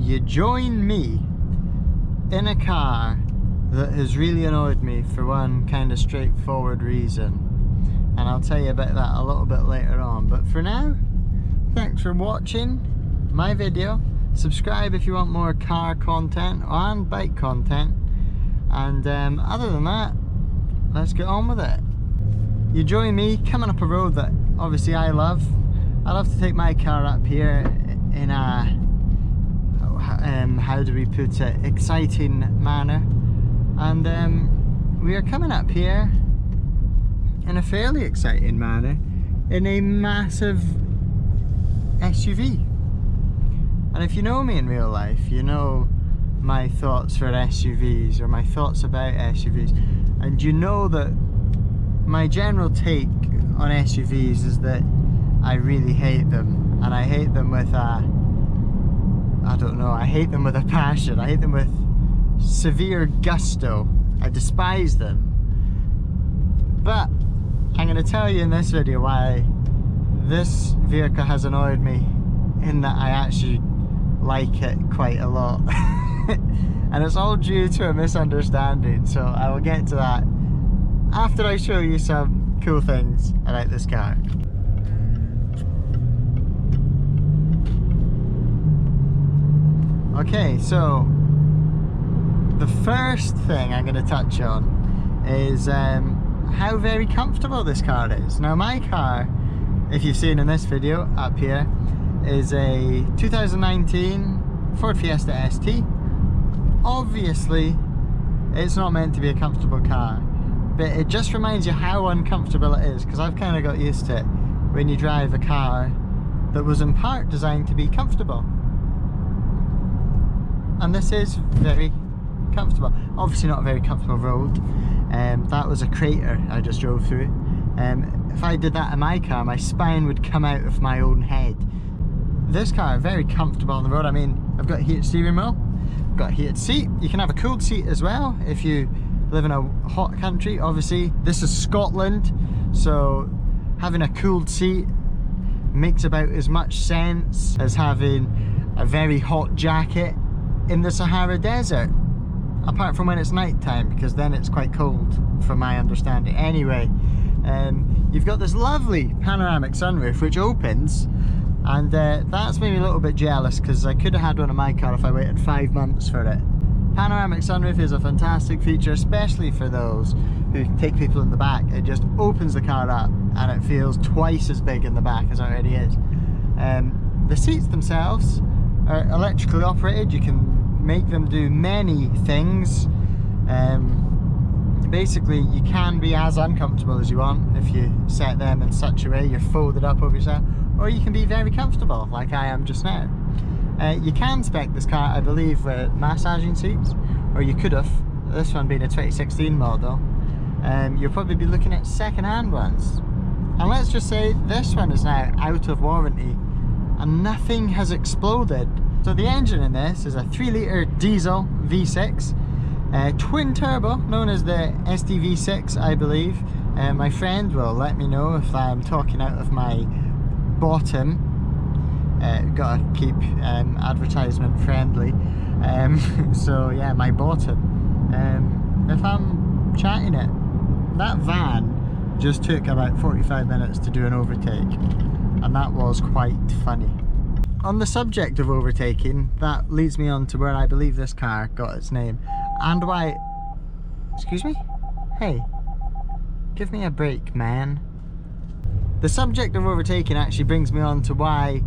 you join me in a car that has really annoyed me for one kind of straightforward reason, and I'll tell you about that a little bit later on. But for now, thanks for watching my video. Subscribe if you want more car content and bike content, and other than that, let's get on with it. You join me coming up a road that obviously I love. I love to take my car up here in a how do we put it, exciting manner, and we are coming up here in a fairly exciting manner in a massive SUV. And if you know me in real life, you know my thoughts for SUVs, or my thoughts about SUVs, and you know that my general take on SUVs is that I really hate them, and I hate them with a, I don't know, I hate them with a passion. I hate them with severe gusto. I despise them. But I'm going to tell you in this video why this vehicle has annoyed me, in that I actually like it quite a lot. And it's all due to a misunderstanding, so I will get to that after I show you some cool things about this car. Okay, so the first thing I'm going to touch on is how very comfortable this car is. Now my car, if you've seen in this video up here, is a 2019 Ford Fiesta ST. Obviously it's not meant to be a comfortable car, but it just reminds you how uncomfortable it is, because I've kind of got used to it when you drive a car that was in part designed to be comfortable. And this is very comfortable. Obviously not a very comfortable road. That was a crater I just drove through. If I did that in my car, my spine would come out of my own head. This car, very comfortable on the road. I mean, I've got a heated steering wheel, I've got a heated seat. You can have a cooled seat as well if you live in a hot country. Obviously, this is Scotland, so having a cooled seat makes about as much sense as having a very hot jacket in the Sahara Desert, apart from when it's night time, because then it's quite cold from my understanding. Anyway, you've got this lovely panoramic sunroof which opens, and that's made me a little bit jealous, because I could have had one in my car if I waited 5 months for it. Panoramic sunroof is a fantastic feature, especially for those who take people in the back. It just opens the car up and it feels twice as big in the back as it already is. The seats themselves are electrically operated. You can make them do many things. Basically, you can be as uncomfortable as you want if you set them in such a way you're folded up over yourself, or you can be very comfortable like I am just now. You can spec this car, I believe, with massaging seats, or you could have, this one being a 2016 model. You'll probably be looking at second-hand ones. And let's just say this one is now out of warranty and nothing has exploded. So the engine in this is a 3-litre diesel V6, twin turbo, known as the SDV6, I believe. My friend will let me know if I'm talking out of my bottom. Gotta keep advertisement friendly. So yeah, my bottom. If I'm chatting it, that van just took about 45 minutes to do an overtake, and that was quite funny. On the subject of overtaking, that leads me on to where I believe this car got its name, and why... Excuse me? Hey, give me a break, man. The subject of overtaking actually brings me on to why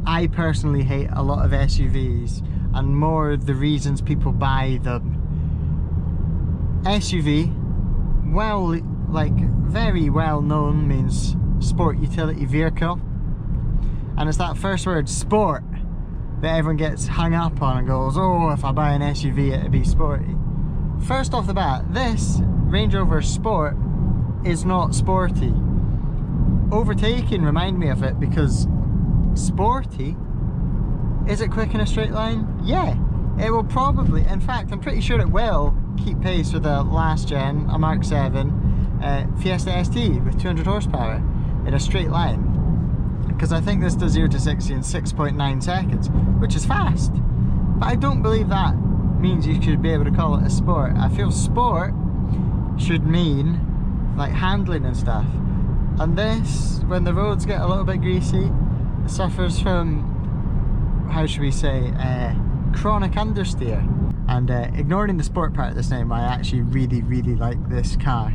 I personally hate a lot of SUVs, and more the reasons people buy them. SUV, well, like very well known, means sport utility vehicle, and it's that first word, sport, that everyone gets hung up on and goes, oh, if I buy an SUV it'd be sporty. First off the bat, this Range Rover Sport is not sporty. Overtaking reminded me of it, because sporty, is it quick in a straight line? Yeah, it will probably, in fact I'm pretty sure it will keep pace with a last gen, a Mark 7 Fiesta ST with 200 horsepower in a straight line, because I think this does 0 to 60 in 6.9 seconds, which is fast. But I don't believe that means you should be able to call it a sport. I feel sport should mean like handling and stuff. And this, when the roads get a little bit greasy, it suffers from, how should we say, chronic understeer. And ignoring the sport part of this name, I actually really like this car.